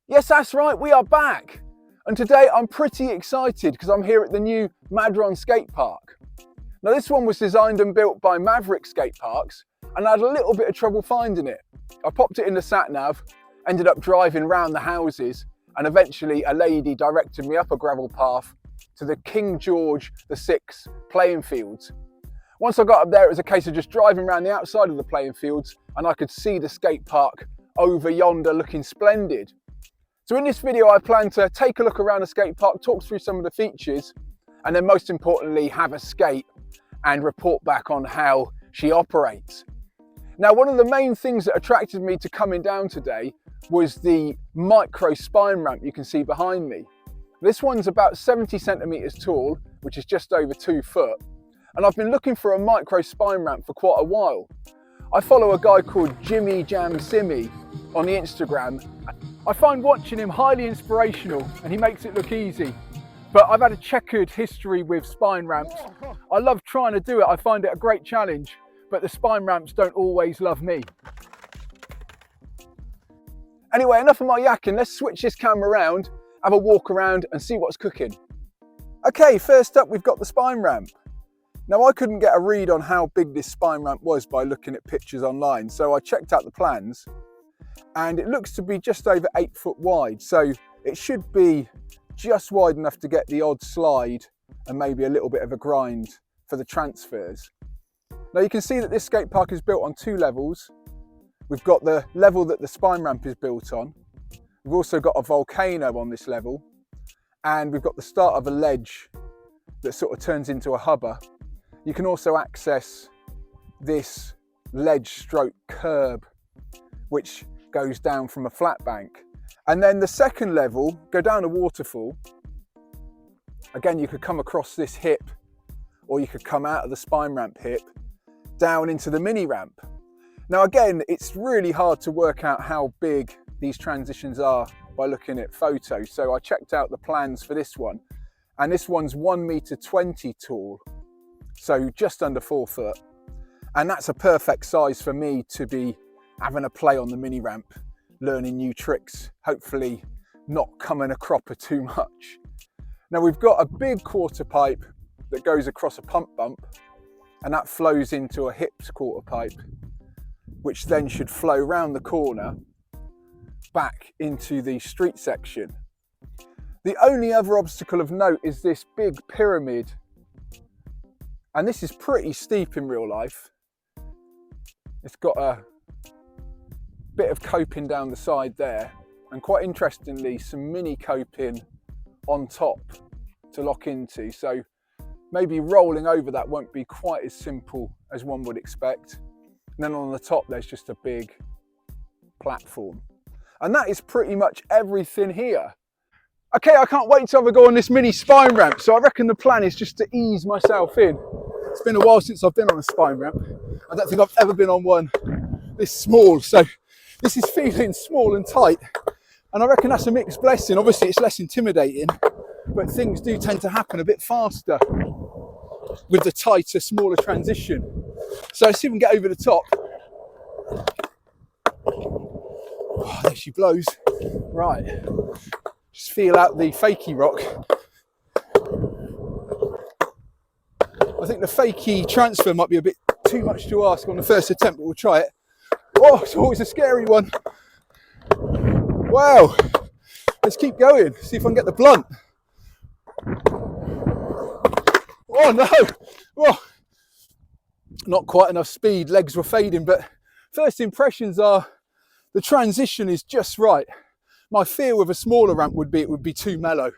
Yes, that's right, we are back. And today I'm pretty excited because I'm here at the new Madron Skatepark. Now this one was designed and built by Maverick Skateparks and I had a little bit of trouble finding it. I popped it in the sat-nav, ended up driving round the houses and eventually a lady directed me up a gravel path to the King George VI playing fields. Once I got up there it was a case of just driving around the outside of the playing fields and I could see the skate park over yonder looking splendid. So in this video I plan to take a look around the skate park, talk through some of the features and then most importantly have a skate and report back on how she operates. Now one of the main things that attracted me to coming down today was the micro spine ramp you can see behind me. This one's about 70 centimeters tall, which is just over 2 foot. And I've been looking for a micro spine ramp for quite a while. I follow a guy called Jimmy Jam Simmy on the Instagram. I find watching him highly inspirational and he makes it look easy. But I've had a checkered history with spine ramps. I love trying to do it, I find it a great challenge, but the spine ramps don't always love me. Anyway, enough of my yakking, let's switch this camera around, have a walk around and see what's cooking. Okay, first up we've got the spine ramp. Now I couldn't get a read on how big this spine ramp was by looking at pictures online, so I checked out the plans and it looks to be just over 8 foot wide, so it should be just wide enough to get the odd slide and maybe a little bit of a grind for the transfers. Now you can see that this skate park is built on 2 levels. We've got the level that the spine ramp is built on. We've also got a volcano on this level and we've got the start of a ledge that sort of turns into a hubber. You can also access this ledge stroke curb which goes down from a flat bank. And then the second level, go down a waterfall. Again, you could come across this hip or you could come out of the spine ramp hip down into the mini ramp. Now again, it's really hard to work out how big these transitions are by looking at photos. So I checked out the plans for this one and this one's 1.20 meters tall. So just under 4 foot. And that's a perfect size for me to be having a play on the mini ramp, learning new tricks, hopefully not coming a cropper too much. Now we've got a big quarter pipe that goes across a pump bump and that flows into a hips quarter pipe, which then should flow round the corner back into the street section. The only other obstacle of note is this big pyramid. And this is pretty steep in real life. It's got a bit of coping down the side there and quite interestingly some mini coping on top to lock into, so maybe rolling over that won't be quite as simple as one would expect. And then on the top there's just a big platform and that is pretty much everything here. Okay, I can't wait to have a go on this mini spine ramp, so I reckon the plan is just to ease myself in. It's been a while since I've been on a spine ramp. I don't think I've ever been on one this small, so this is feeling small and tight. And I reckon that's a mixed blessing. Obviously it's less intimidating, but things do tend to happen a bit faster with the tighter, smaller transition. So let's see if we can get over the top. Oh, there she blows. Right, just feel out the fakie rock. I think the fakie transfer might be a bit too much to ask on the first attempt, but we'll try it. Oh, it's always a scary one. Wow. Let's keep going, see if I can get the blunt. Oh no. Oh. Not quite enough speed, legs were fading, but first impressions are the transition is just right. My fear with a smaller ramp would be it would be too mellow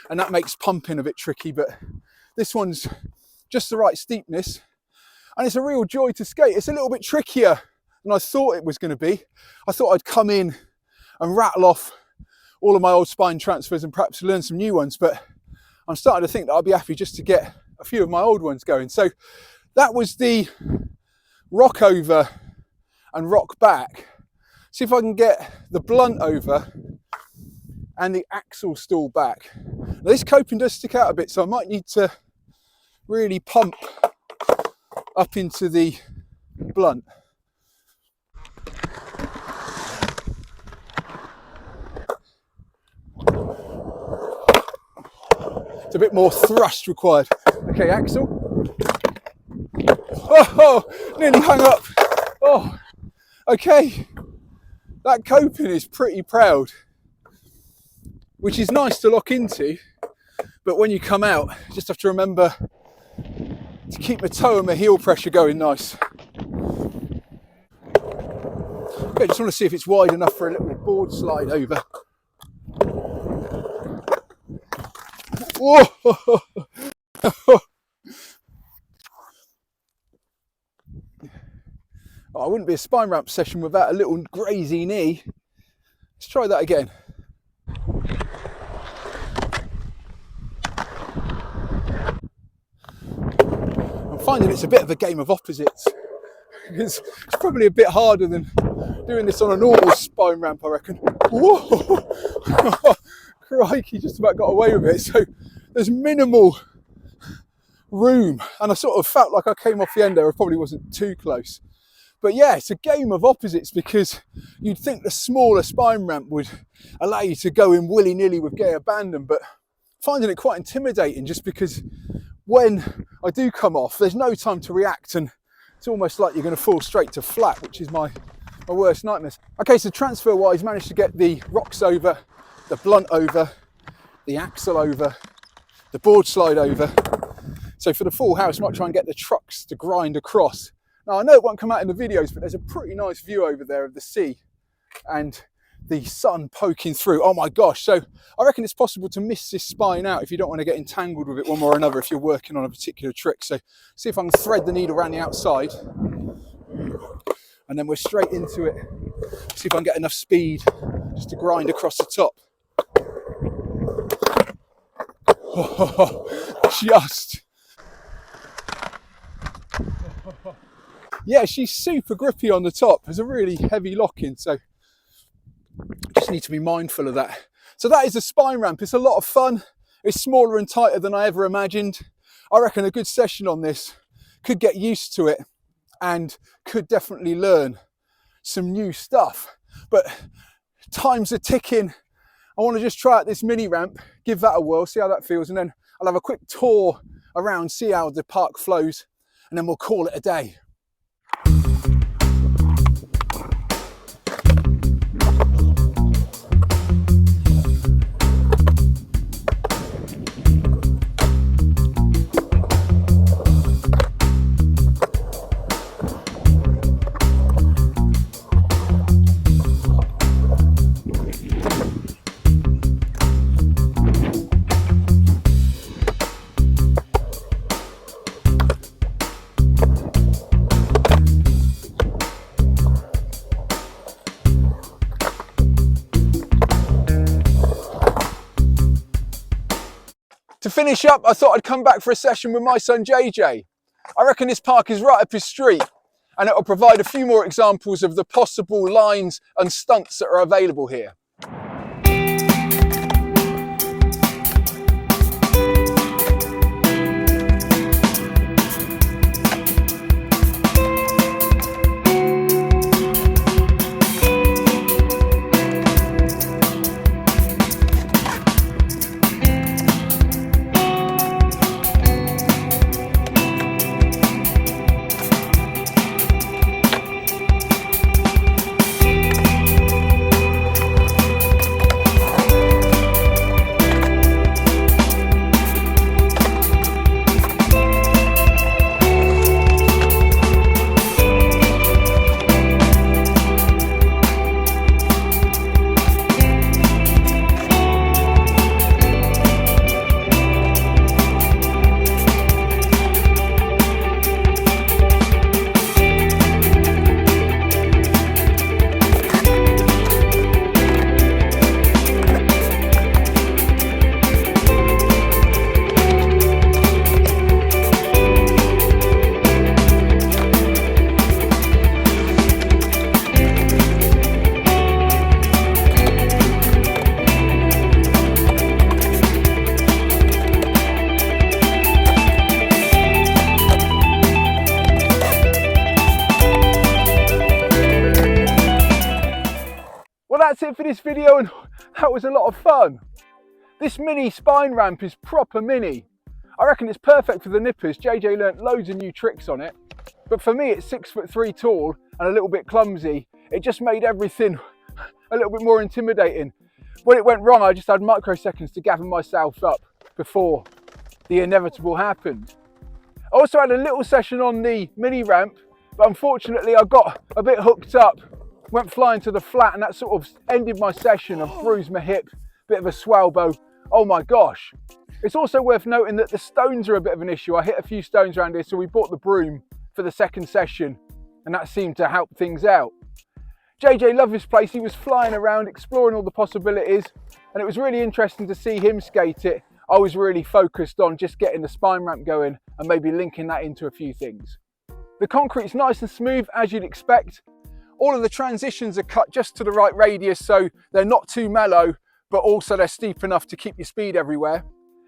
and that makes pumping a bit tricky, but this one's just the right steepness and it's a real joy to skate. It's a little bit trickier than I thought it was going to be. I thought I'd come in and rattle off all of my old spine transfers and perhaps learn some new ones, but I'm starting to think that I'll be happy just to get a few of my old ones going. So that was the rock over and rock back. See if I can get the blunt over and the axle stall back. Now, this coping does stick out a bit, so I might need to really pump up into the blunt. It's a bit more thrust required. Okay, Axel. Oh, nearly hung up. Oh, okay. That coping is pretty proud, which is nice to lock into. But when you come out, you just have to remember to keep my toe and my heel pressure going nice. Okay, just want to see if it's wide enough for a little board slide over. Whoa! Oh, it wouldn't be a spine ramp session without a little grazy knee. Let's try that again. I'm finding it's a bit of a game of opposites. It's probably a bit harder than doing this on a normal spine ramp, I reckon. Whoa! Crikey, just about got away with it. So there's minimal room, and I sort of felt like I came off the end there. I probably wasn't too close. But yeah, it's a game of opposites, because you'd think the smaller spine ramp would allow you to go in willy-nilly with gay abandon, but finding it quite intimidating, just because when I do come off, there's no time to react, and it's almost like you're going to fall straight to flat, which is my worst nightmare. Okay, so transfer-wise, managed to get the rocks over, the blunt over, the axle over, the board slide over. So for the full house, I might try and get the trucks to grind across. Now, I know it won't come out in the videos, but there's a pretty nice view over there of the sea and the sun poking through. Oh my gosh. So I reckon it's possible to miss this spine out if you don't want to get entangled with it one way or another if you're working on a particular trick. So see if I can thread the needle around the outside, and then we're straight into it. See if I can get enough speed just to grind across the top. Just. Yeah, she's super grippy on the top. There's a really heavy lock in, so just need to be mindful of that. So that is a spine ramp. It's a lot of fun. It's smaller and tighter than I ever imagined. I reckon a good session on this could get used to it and could definitely learn some new stuff. But times are ticking. I want to just try out this mini ramp, give that a whirl, see how that feels, and then I'll have a quick tour around, see how the park flows, and then we'll call it a day. To finish up, I thought I'd come back for a session with my son JJ. I reckon this park is right up his street, and it will provide a few more examples of the possible lines and stunts that are available here. That's it for this video, and that was a lot of fun. This mini spine ramp is proper mini. I reckon it's perfect for the nippers. JJ learnt loads of new tricks on it, but for me it's 6'3" tall and a little bit clumsy. It just made everything a little bit more intimidating. When it went wrong, I just had microseconds to gather myself up before the inevitable happened. I also had a little session on the mini ramp, but unfortunately I got a bit hooked up, went flying to the flat, and that sort of ended my session. I bruised my hip, bit of a swelbo. Oh my gosh. It's also worth noting that the stones are a bit of an issue. I hit a few stones around here, so we bought the broom for the second session, and that seemed to help things out. JJ loved this place. He was flying around, exploring all the possibilities, and it was really interesting to see him skate it. I was really focused on just getting the spine ramp going and maybe linking that into a few things. The concrete's nice and smooth, as you'd expect. All of the transitions are cut just to the right radius, so they're not too mellow, but also they're steep enough to keep your speed everywhere.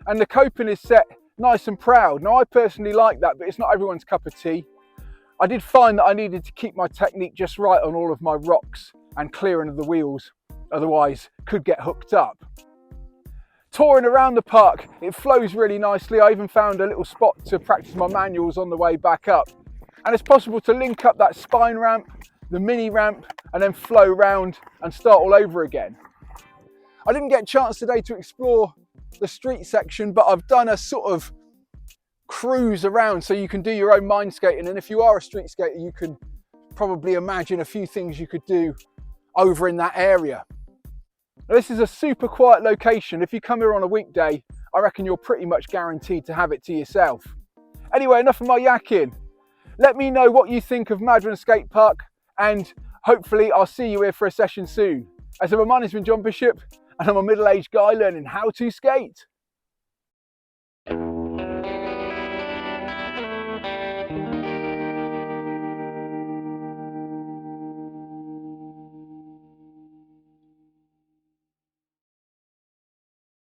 And the coping is set nice and proud. Now, I personally like that, but it's not everyone's cup of tea. I did find that I needed to keep my technique just right on all of my rocks and clearing of the wheels, otherwise could get hooked up. Touring around the park, it flows really nicely. I even found a little spot to practice my manuals on the way back up. And it's possible to link up that spine ramp, the mini ramp, and then flow round and start all over again. I didn't get a chance today to explore the street section, but I've done a sort of cruise around so you can do your own mind skating. And if you are a street skater, you can probably imagine a few things you could do over in that area. Now, this is a super quiet location. If you come here on a weekday, I reckon you're pretty much guaranteed to have it to yourself. Anyway, enough of my yakking. Let me know what you think of Madron Skatepark, and hopefully I'll see you here for a session soon. As ever, my name's been John Bishop, and I'm a middle-aged guy learning how to skate.